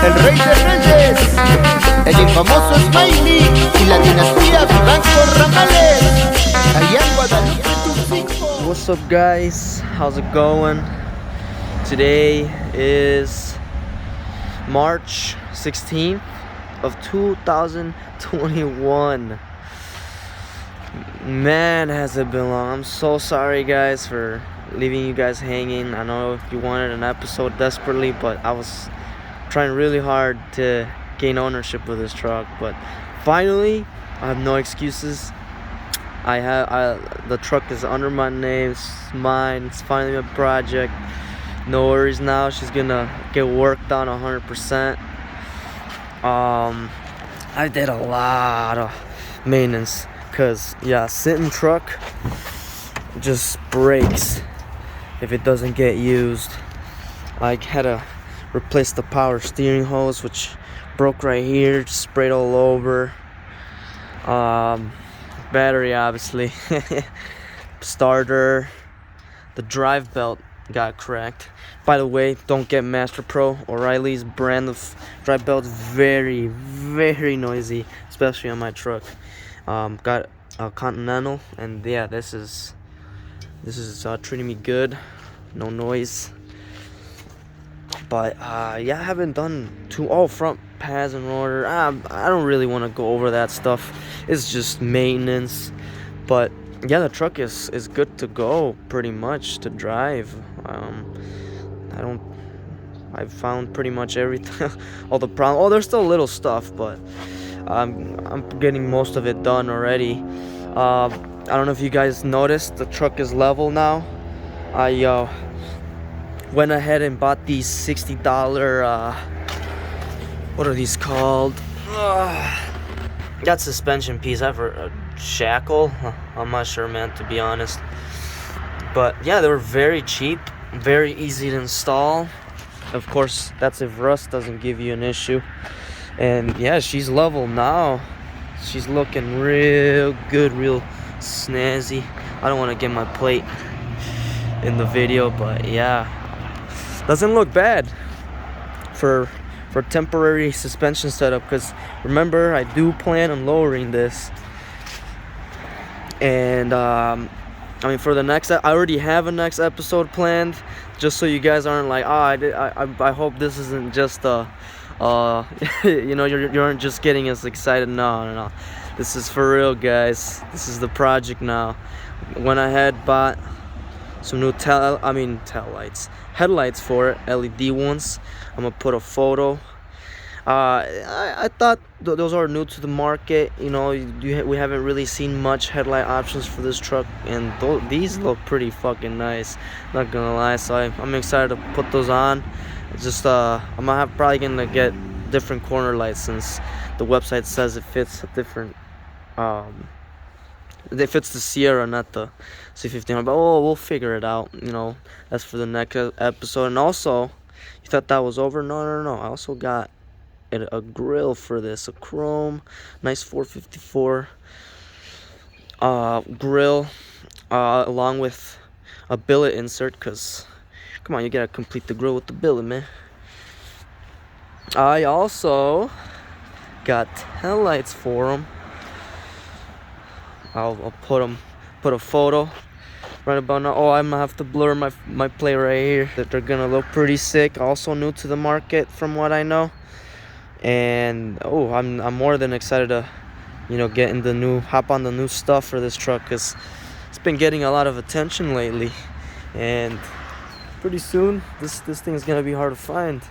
el rey de reyes, el infamoso Smiley y la dinastía Vivanco Ramales, allá en Guadalupe, Tuxtla. What's up, guys? How's it going? Today is March 16th of 2021. Man, has it been long. I'm so sorry, guys, for leaving you guys hanging. I know you wanted an episode desperately, but I was trying really hard to gain ownership of this truck. But finally, I have no excuses. The truck is under my name. It's mine. It's finally a project. No worries now. She's gonna get worked on 100%. I did a lot of maintenance. Cause yeah, sitting truck just breaks if it doesn't get used. I had to replace the power steering hose, which broke right here, just sprayed all over. Battery, obviously. Starter, the drive belt got cracked. By the way, don't get Master Pro. O'Reilly's brand of drive belt is very, very noisy, especially on my truck. Got a Continental, and yeah, this is treating me good. No noise. But yeah, I haven't done front pads in order. I don't really want to go over that stuff. It's just maintenance. But yeah, the truck is good to go pretty much to drive. I've found pretty much everything. All the problems. Oh, there's still little stuff, but I'm getting most of it done already. I don't know if you guys noticed, the truck is level now. I went ahead and bought these $60 what are these called? Got suspension piece. I've heard a shackle. I'm not sure, man, to be honest. But yeah, they were very cheap, very easy to install. Of course, that's if rust doesn't give you an issue. And yeah, she's level now. She's looking real good, real snazzy. I don't want to get my plate in the video, but yeah, doesn't look bad for temporary suspension setup. Because remember, I do plan on lowering this. And I mean, for the next, I already have a next episode planned. Just so you guys aren't like, I hope this isn't just a. You know, you aren't just getting us excited. No. This is for real, guys. This is the project now. Went ahead, bought some new headlights for it, LED ones. I'm gonna put a photo. I thought those are new to the market. You know, we haven't really seen much headlight options for this truck, and these look pretty fucking nice. Not gonna lie, so I'm excited to put those on. Just I'm probably gonna get different corner lights, since the website says it fits a different it fits the Sierra, not the C15. But we'll figure it out, you know. That's for the next episode. And also, you thought that was over? No. I also got a grill for this, a chrome, nice 454 grill, along with a billet insert, because come on, you gotta complete the grill with the billet, man. I also got tail lights for them. I'll put a photo right about now. Oh, I'm gonna have to blur my plate right here. That they're gonna look pretty sick. Also new to the market, from what I know. And I'm more than excited to, you know, hop on the new stuff for this truck, because it's been getting a lot of attention lately. And pretty soon, this thing is gonna be hard to find.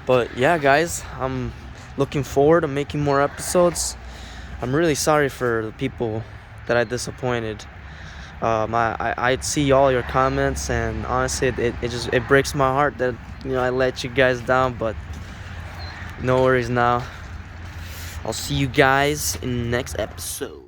But yeah, guys, I'm looking forward to making more episodes. I'm really sorry for the people that I disappointed. I see all your comments, and honestly, it breaks my heart that, you know, I let you guys down. But no worries now. I'll see you guys in the next episode.